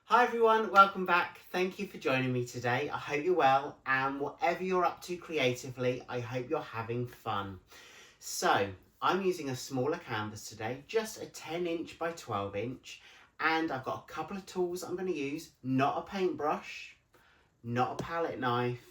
Hi everyone, welcome back. Thank you for joining me today. I hope you're well, and whatever you're up to creatively, I hope you're having fun. So, I'm using a smaller canvas today, just a 10" by 12", and I've got a couple of tools I'm going to use. Not a paintbrush, not a palette knife.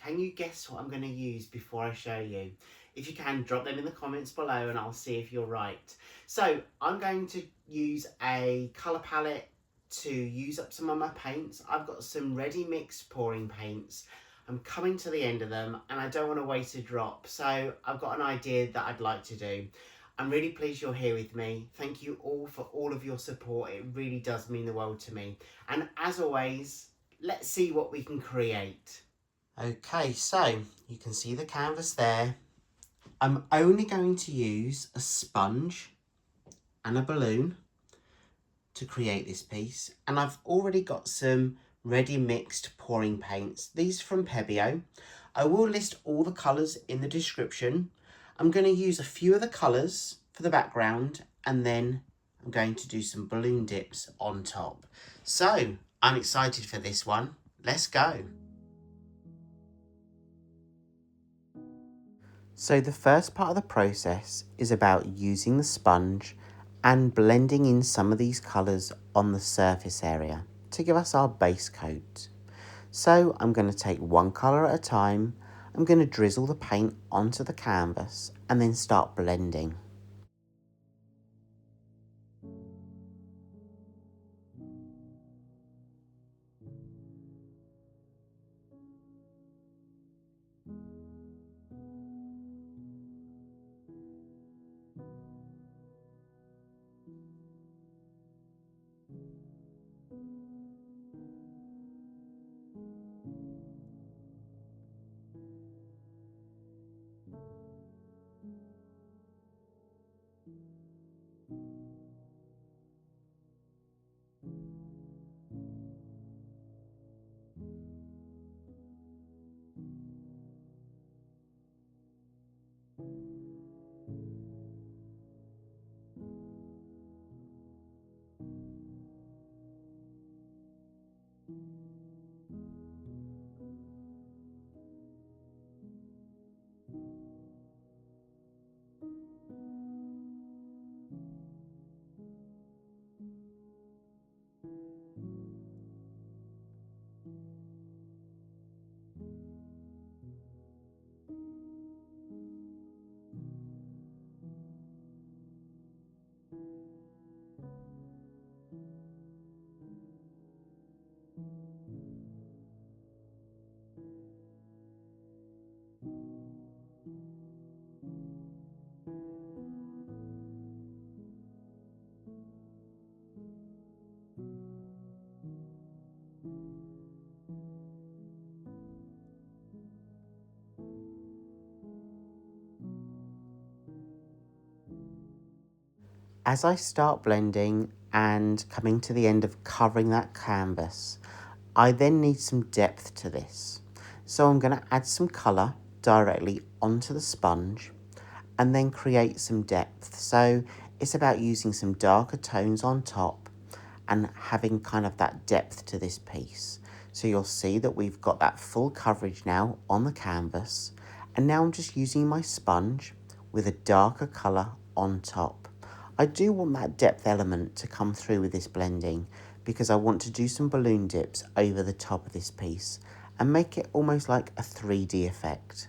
Can you guess what I'm going to use before I show you? If you can, drop them in the comments below and I'll see if you're right. So I'm going to use a colour palette to use up some of my paints. I've got some ready mixed pouring paints. I'm coming to the end of them and I don't want to waste a drop. So I've got an idea that I'd like to do. I'm really pleased you're here with me. Thank you all for all of your support. It really does mean the world to me. And as always, let's see what we can create. Okay, so you can see the canvas there. I'm only going to use a sponge and a balloon to create this piece, and I've already got some ready mixed pouring paints. These from Pebeo. I will list all the colours in the description. I'm going to use a few of the colours for the background, and then I'm going to do some balloon dips on top. So I'm excited for this one. Let's go. So the first part of the process is about using the sponge and blending in some of these colours on the surface area to give us our base coat. So I'm going to take one colour at a time, I'm going to drizzle the paint onto the canvas and then start blending. As I start blending and coming to the end of covering that canvas, I then need some depth to this. So I'm going to add some colour directly onto the sponge and then create some depth. So it's about using some darker tones on top and having kind of that depth to this piece. So you'll see that we've got that full coverage now on the canvas. And now I'm just using my sponge with a darker colour on top. I do want that depth element to come through with this blending because I want to do some balloon dips over the top of this piece and make it almost like a 3D effect.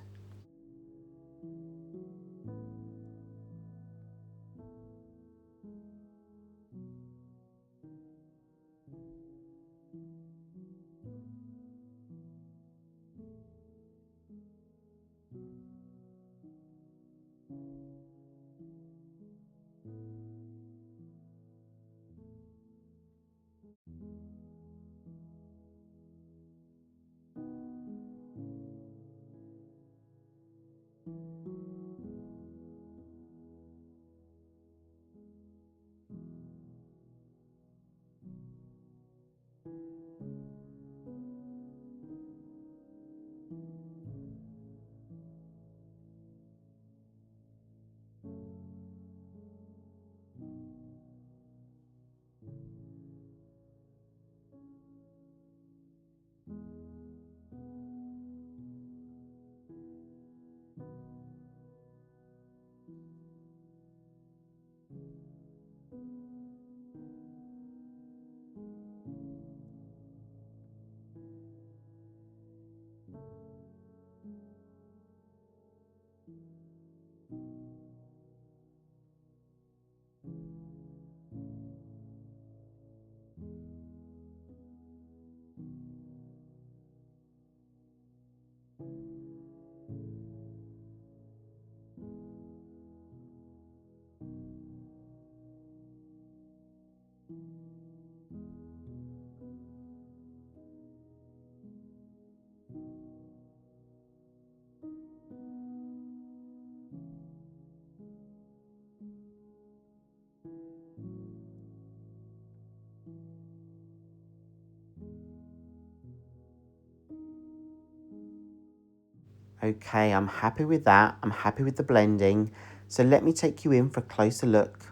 Okay, I'm happy with that. I'm happy with the blending. So let me take you in for a closer look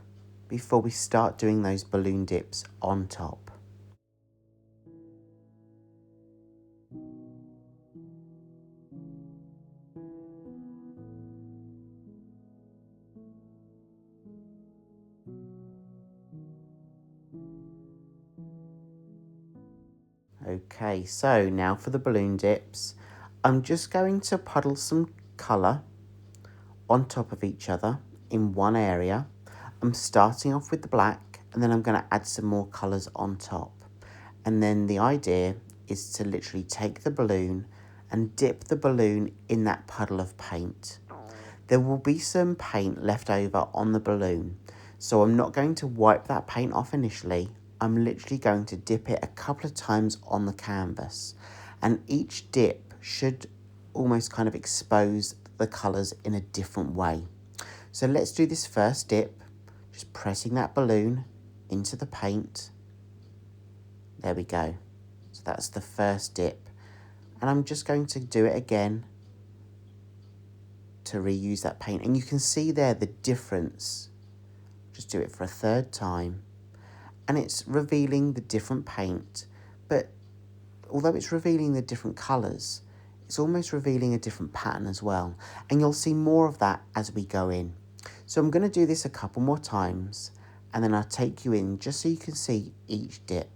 before we start doing those balloon dips on top. Okay, so now for the balloon dips. I'm just going to puddle some colour on top of each other in one area. I'm starting off with the black and then I'm going to add some more colours on top. And then the idea is to literally take the balloon and dip the balloon in that puddle of paint. There will be some paint left over on the balloon, so I'm not going to wipe that paint off initially. I'm literally going to dip it a couple of times on the canvas, and each dip should almost kind of expose the colours in a different way. So let's do this first dip, just pressing that balloon into the paint. There we go. So that's the first dip, and I'm just going to do it again to reuse that paint, and you can see there the difference. Just do it for a third time, and it's revealing the different paint, but although it's revealing the different colours, it's almost revealing a different pattern as well, and you'll see more of that as we go in. So I'm going to do this a couple more times, and then I'll take you in just so you can see each dip.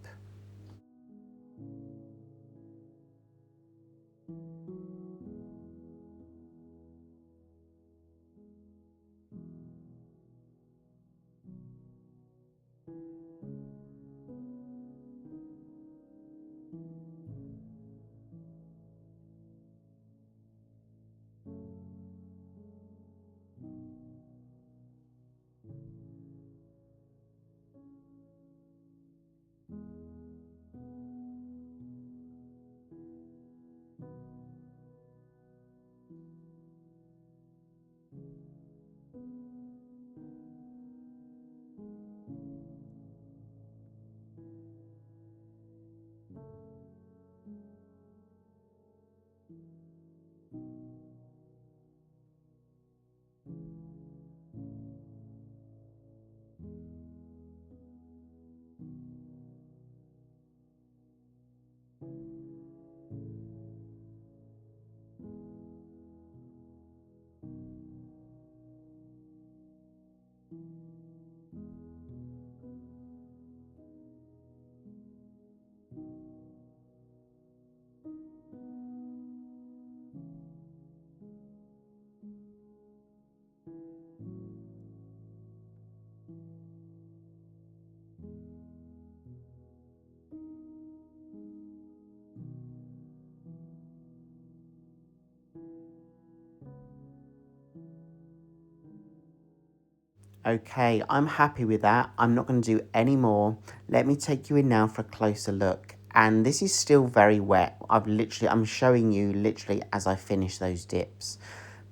Okay, I'm happy with that. I'm not going to do any more. Let me take you in now for a closer look. And this is still very wet. I'm showing you literally as I finish those dips.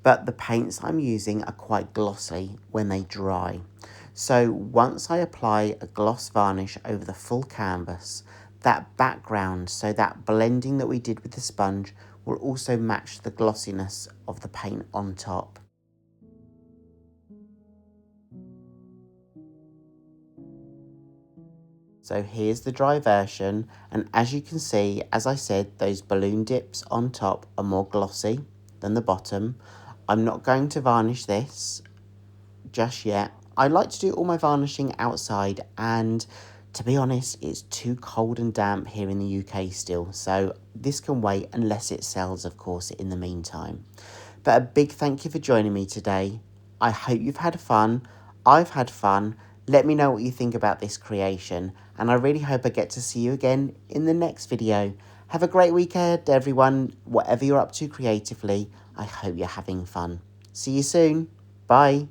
But the paints I'm using are quite glossy when they dry. So once I apply a gloss varnish over the full canvas, that background, so that blending that we did with the sponge, will also match the glossiness of the paint on top. So here's the dry version, and as you can see, as I said, those balloon dips on top are more glossy than the bottom. I'm not going to varnish this just yet. I like to do all my varnishing outside, and to be honest, it's too cold and damp here in the UK still, so this can wait unless it sells, of course, in the meantime. But a big thank you for joining me today. I hope you've had fun. I've had fun. Let me know what you think about this creation, and I really hope I get to see you again in the next video. Have a great week ahead, everyone. Whatever you're up to creatively, I hope you're having fun. See you soon. Bye.